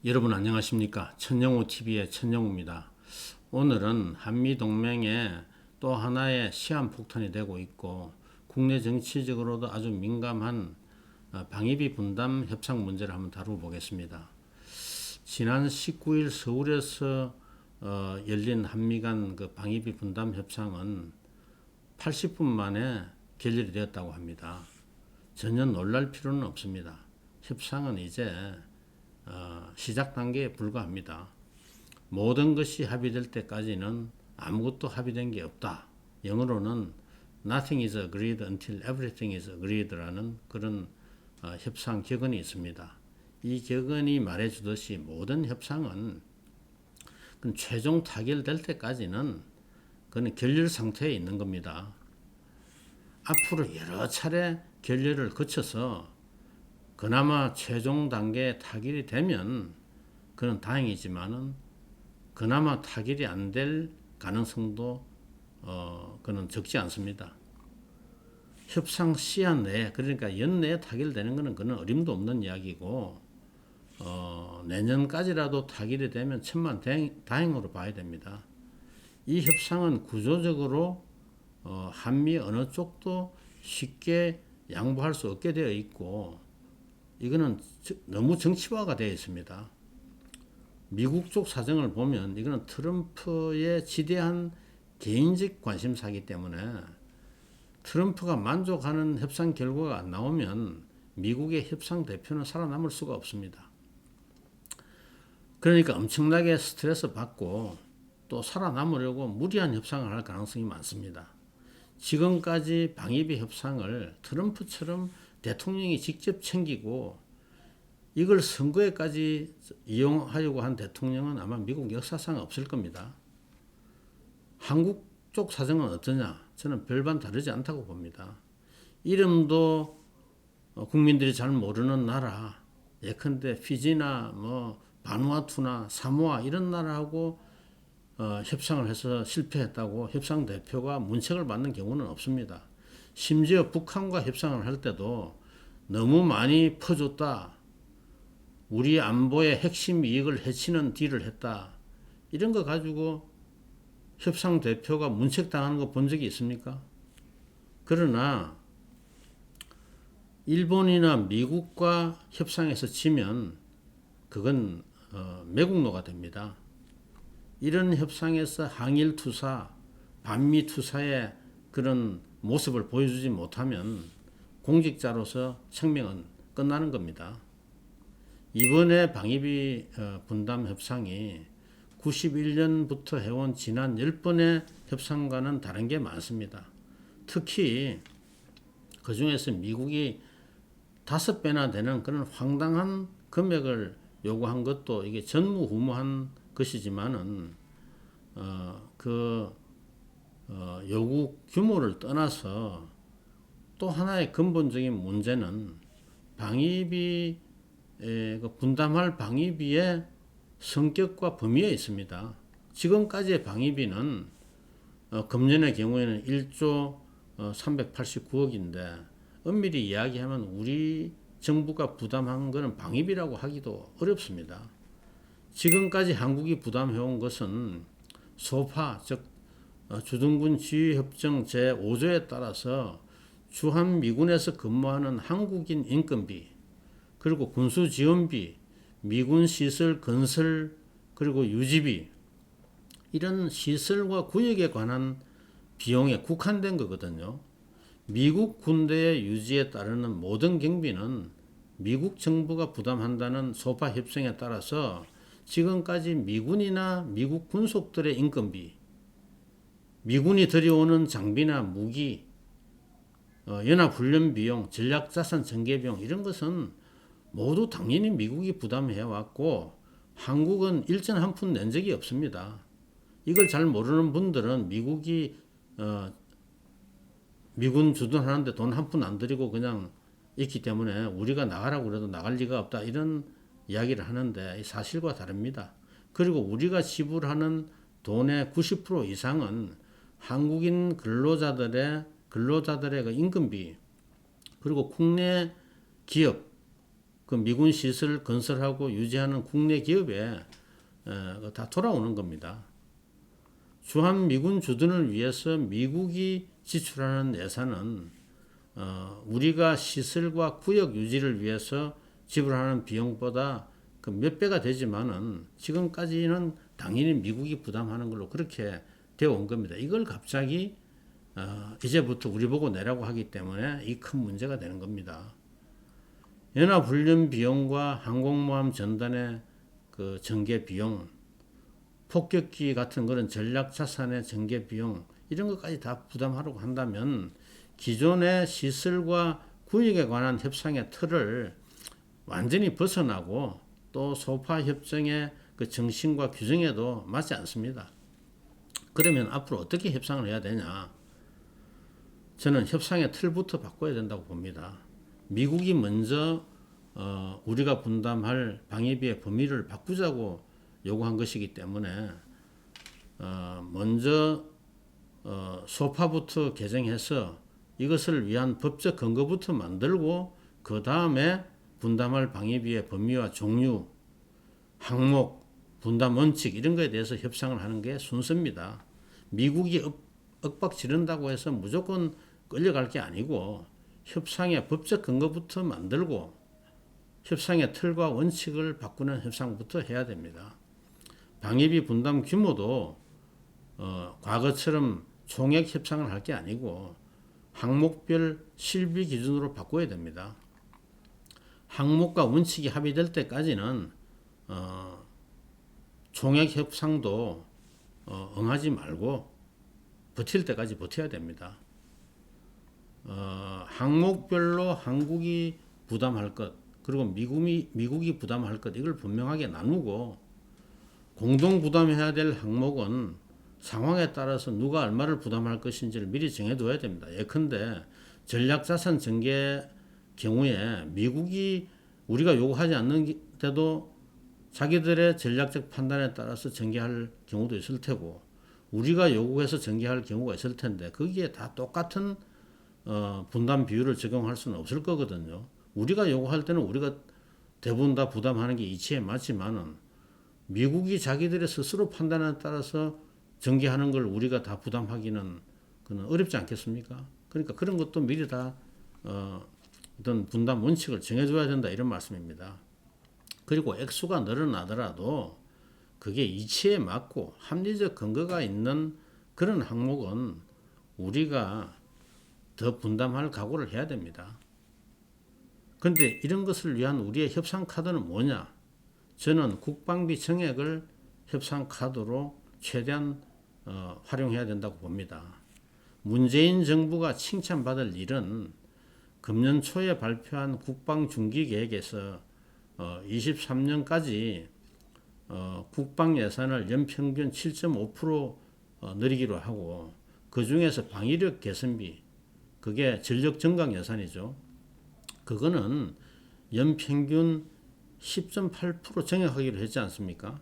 여러분 안녕하십니까? 천영우TV의 천영우입니다. 오늘은 한미동맹의 또 하나의 시한폭탄이 되고 있고 국내 정치적으로도 아주 민감한 방위비 분담 협상 문제를 한번 다루어 보겠습니다. 지난 19일 서울에서 열린 한미 간 그 방위비 분담 협상은 80분 만에 결렬이 되었다고 합니다. 전혀 놀랄 필요는 없습니다. 협상은 이제 시작 단계에 불과합니다. 모든 것이 합의될 때까지는 아무것도 합의된 게 없다. 영어로는 Nothing is agreed until everything is agreed라는 그런 협상 격언이 있습니다. 이 격언이 말해주듯이 모든 협상은 최종 타결될 때까지는 그는 결렬 상태에 있는 겁니다. 앞으로 여러 차례 결렬을 거쳐서 그나마 최종 단계에 타결이 되면 그는 다행이지만은 그나마 타결이 안 될 가능성도 그는 적지 않습니다. 협상 시한 내에, 그러니까 연내에 타결되는 것은 그는 어림도 없는 이야기고 내년까지라도 타결이 되면 천만 다행으로 봐야 됩니다. 이 협상은 구조적으로 한미 어느 쪽도 쉽게 양보할 수 없게 되어 있고 이거는 너무 정치화가 되어 있습니다. 미국 쪽 사정을 보면 이거는 트럼프의 지대한 개인적 관심사이기 때문에 트럼프가 만족하는 협상 결과가 안 나오면 미국의 협상 대표는 살아남을 수가 없습니다. 그러니까 엄청나게 스트레스 받고 또 살아남으려고 무리한 협상을 할 가능성이 많습니다. 지금까지 방위비 협상을 트럼프처럼 대통령이 직접 챙기고 이걸 선거에까지 이용하려고 한 대통령은 아마 미국 역사상 없을 겁니다. 한국 쪽 사정은 어떠냐? 저는 별반 다르지 않다고 봅니다. 이름도 국민들이 잘 모르는 나라, 예컨대 피지나 바누아투나 사모아 이런 나라하고 협상을 해서 실패했다고 협상 대표가 문책을 받는 경우는 없습니다. 심지어 북한과 협상을 할 때도 너무 많이 퍼줬다. 우리 안보의 핵심 이익을 해치는 딜을 했다. 이런 거 가지고 협상 대표가 문책당하는 거 본 적이 있습니까? 그러나 일본이나 미국과 협상에서 지면 그건 매국노가 됩니다. 이런 협상에서 항일 투사, 반미 투사의 그런 모습을 보여주지 못하면 공직자로서 청명은 끝나는 겁니다. 이번에 방위비 분담 협상이 91년부터 해온 지난 10번의 협상과는 다른 게 많습니다. 특히 그 중에서 미국이 5배나 되는 그런 황당한 금액을 요구한 것도 이게 전무후무한 것이지만은 요구 규모를 떠나서 또 하나의 근본적인 문제는 방위비 분담할 방위비의 성격과 범위에 있습니다. 지금까지의 방위비는 금년의 경우에는 1조 389억인데 엄밀히 이야기하면 우리 정부가 부담한 것은 방위비라고 하기도 어렵습니다. 지금까지 한국이 부담해온 것은 소파, 즉 주둔군 지휘협정 제5조에 따라서 주한미군에서 근무하는 한국인 인건비, 그리고 군수지원비, 미군 시설 건설, 그리고 유지비, 이런 시설과 구역에 관한 비용에 국한된 거거든요. 미국 군대의 유지에 따르는 모든 경비는 미국 정부가 부담한다는 소파 협정에 따라서 지금까지 미군이나 미국 군속들의 인건비, 미군이 들여오는 장비나 무기, 연합훈련 비용, 전략자산 전개 비용 이런 것은 모두 당연히 미국이 부담해왔고 한국은 일전 한 푼 낸 적이 없습니다. 이걸 잘 모르는 분들은 미국이 미군 주둔하는데 돈 한 푼 안 들이고 그냥 있기 때문에 우리가 나가라고 그래도 나갈 리가 없다 이런 이야기를 하는데 사실과 다릅니다. 그리고 우리가 지불하는 돈의 90% 이상은 한국인 근로자들의 그 임금비, 그리고 국내 기업 그 미군 시설 건설하고 유지하는 국내 기업에 다 돌아오는 겁니다. 주한 미군 주둔을 위해서 미국이 지출하는 예산은 우리가 시설과 구역 유지를 위해서 지불하는 비용보다 그 몇 배가 되지만은 지금까지는 당연히 미국이 부담하는 걸로 그렇게 되어 온 겁니다. 이걸 갑자기 이제부터 우리 보고 내라고 하기 때문에 이 큰 문제가 되는 겁니다. 연합훈련 비용과 항공모함 전단의 그 전개 비용, 폭격기 같은 그런 전략 자산의 전개 비용 이런 것까지 다 부담하려고 한다면 기존의 시설과 구역에 관한 협상의 틀을 완전히 벗어나고 또 소파 협정의 그 정신과 규정에도 맞지 않습니다. 그러면 앞으로 어떻게 협상을 해야 되냐? 저는 협상의 틀부터 바꿔야 된다고 봅니다. 미국이 먼저 우리가 분담할 방위비의 범위를 바꾸자고 요구한 것이기 때문에 먼저 소파부터 개정해서 이것을 위한 법적 근거부터 만들고 그 다음에 분담할 방위비의 범위와 종류, 항목, 분담 원칙 이런 거에 대해서 협상을 하는 게 순서입니다. 미국이 윽박 지른다고 해서 무조건 끌려갈 게 아니고 협상의 법적 근거부터 만들고 협상의 틀과 원칙을 바꾸는 협상부터 해야 됩니다. 방위비 분담 규모도 과거처럼 총액 협상을 할 게 아니고 항목별 실비 기준으로 바꿔야 됩니다. 항목과 원칙이 합의될 때까지는 총액 협상도 응하지 말고 버틸 때까지 버텨야 됩니다. 항목별로 한국이 부담할 것 그리고 미국이 부담할 것 이걸 분명하게 나누고 공동 부담해야 될 항목은 상황에 따라서 누가 얼마를 부담할 것인지를 미리 정해둬야 됩니다. 예컨대 전략자산 전개 경우에 미국이 우리가 요구하지 않는데도 자기들의 전략적 판단에 따라서 전개할 경우도 있을 테고 우리가 요구해서 전개할 경우가 있을 텐데 거기에 다 똑같은 분담 비율을 적용할 수는 없을 거거든요. 우리가 요구할 때는 우리가 대부분 다 부담하는 게 이치에 맞지만은 미국이 자기들의 스스로 판단에 따라서 전개하는 걸 우리가 다 부담하기는 그는 어렵지 않겠습니까? 그러니까 그런 것도 미리 다 어떤 분담 원칙을 정해줘야 된다 이런 말씀입니다. 그리고 액수가 늘어나더라도 그게 이치에 맞고 합리적 근거가 있는 그런 항목은 우리가 더 분담할 각오를 해야 됩니다. 그런데 이런 것을 위한 우리의 협상 카드는 뭐냐? 저는 국방비 정액을 협상 카드로 최대한 활용해야 된다고 봅니다. 문재인 정부가 칭찬받을 일은 금년 초에 발표한 국방중기계획에서 23년까지 국방 예산을 연평균 7.5% 늘리기로 하고 그 중에서 방위력 개선비 그게 전력 증강 예산이죠. 그거는 연평균 10.8% 정액하기로 했지 않습니까?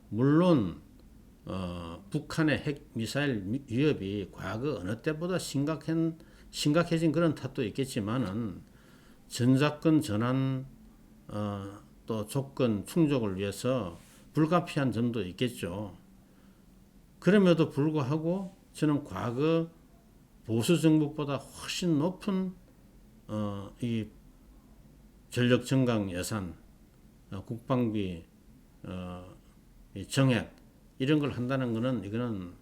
물론 북한의 핵 미사일 위협이 과거 어느 때보다 심각해진 그런 탓도 있겠지만은 전작권 전환 또 조건 충족을 위해서 불가피한 점도 있겠죠. 그럼에도 불구하고 저는 과거 보수 정부보다 훨씬 높은 이 전력 증강 예산, 국방비 이 정액 이런 걸 한다는 것은 이거는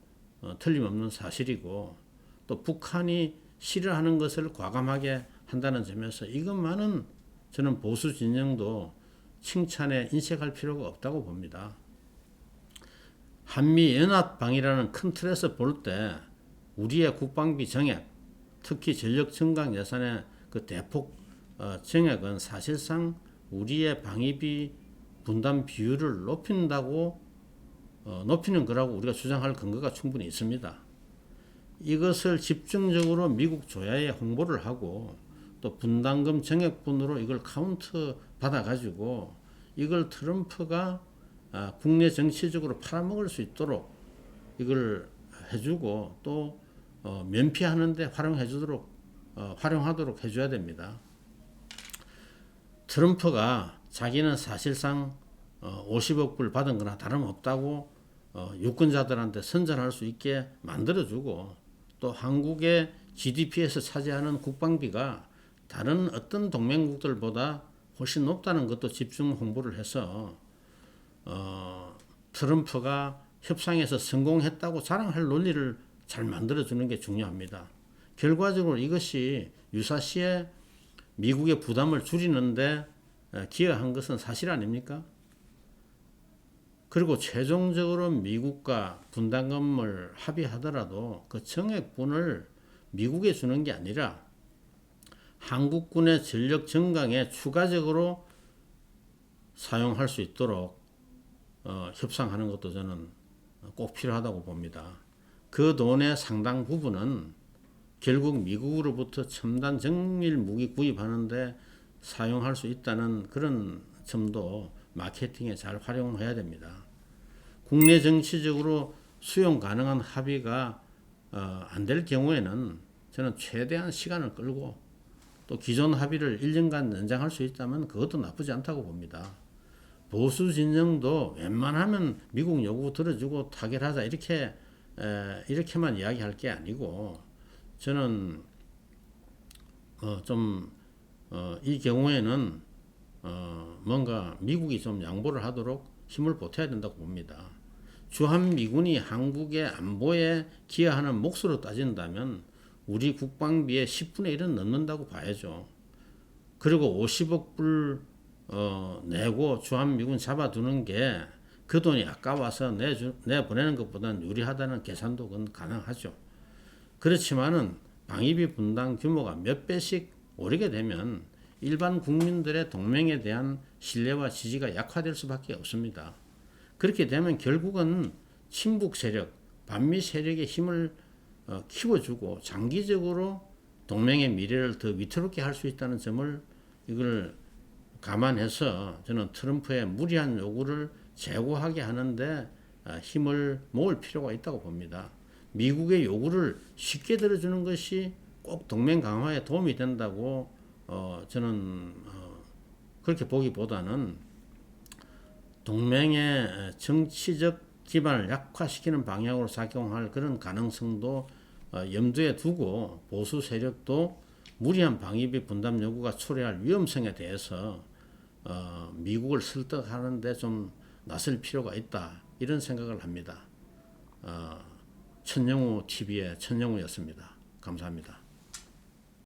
틀림없는 사실이고 또 북한이 싫어하는 것을 과감하게 한다는 점에서 이것만은 저는 보수 진영도 칭찬에 인색할 필요가 없다고 봅니다. 한미 연합방위라는 큰 틀에서 볼 때 우리의 국방비 정액, 특히 전력 증강 예산의 그 대폭 정액은 사실상 우리의 방위비 분담 비율을 높이는 거라고 우리가 주장할 근거가 충분히 있습니다. 이것을 집중적으로 미국 조야에 홍보를 하고 또 분담금 정액분으로 이걸 카운트 받아가지고 이걸 트럼프가 국내 정치적으로 팔아먹을 수 있도록 이걸 해주고 또 면피하는데 활용하도록 해줘야 됩니다. 트럼프가 자기는 사실상 50억 불 받은 거나 다름없다고 유권자들한테 선전할 수 있게 만들어주고, 또 한국의 GDP에서 차지하는 국방비가 다른 어떤 동맹국들보다 훨씬 높다는 것도 집중 홍보를 해서 트럼프가 협상에서 성공했다고 자랑할 논리를 잘 만들어주는 게 중요합니다. 결과적으로 이것이 유사시에 미국의 부담을 줄이는데 기여한 것은 사실 아닙니까? 그리고 최종적으로 미국과 분담금을 합의하더라도 그 정액분을 미국에 주는 게 아니라 한국군의 전력 증강에 추가적으로 사용할 수 있도록 협상하는 것도 저는 꼭 필요하다고 봅니다. 그 돈의 상당 부분은 결국 미국으로부터 첨단 정밀 무기 구입하는데 사용할 수 있다는 그런 점도 마케팅에 잘 활용해야 됩니다. 국내 정치적으로 수용 가능한 합의가 안 될 경우에는 저는 최대한 시간을 끌고 또 기존 합의를 1년간 연장할 수 있다면 그것도 나쁘지 않다고 봅니다. 보수 진영도 웬만하면 미국 요구 들어주고 타결하자 이렇게만 이야기할 게 아니고, 저는 이 경우에는 뭔가 미국이 좀 양보를 하도록 힘을 보태야 된다고 봅니다. 주한미군이 한국의 안보에 기여하는 몫으로 따진다면 우리 국방비의 10분의 1은 넘는다고 봐야죠. 그리고 50억 불 내고 주한미군 잡아두는 게 그 돈이 아까워서 내보내는 것보다는 유리하다는 계산도 그건 가능하죠. 그렇지만은 방위비 분담 규모가 몇 배씩 오르게 되면 일반 국민들의 동맹에 대한 신뢰와 지지가 약화될 수밖에 없습니다. 그렇게 되면 결국은 친북 세력, 반미 세력의 힘을 키워주고 장기적으로 동맹의 미래를 더 위태롭게 할 수 있다는 점을 이걸 감안해서 저는 트럼프의 무리한 요구를 제고하게 하는데 힘을 모을 필요가 있다고 봅니다. 미국의 요구를 쉽게 들어주는 것이 꼭 동맹 강화에 도움이 된다고 저는 그렇게 보기보다는 동맹의 정치적 기반을 약화시키는 방향으로 작용할 그런 가능성도 염두에 두고 보수 세력도 무리한 방위비 분담 요구가 초래할 위험성에 대해서 미국을 설득하는 데 좀 나설 필요가 있다, 이런 생각을 합니다. 천영우 TV의 천영우였습니다. 감사합니다.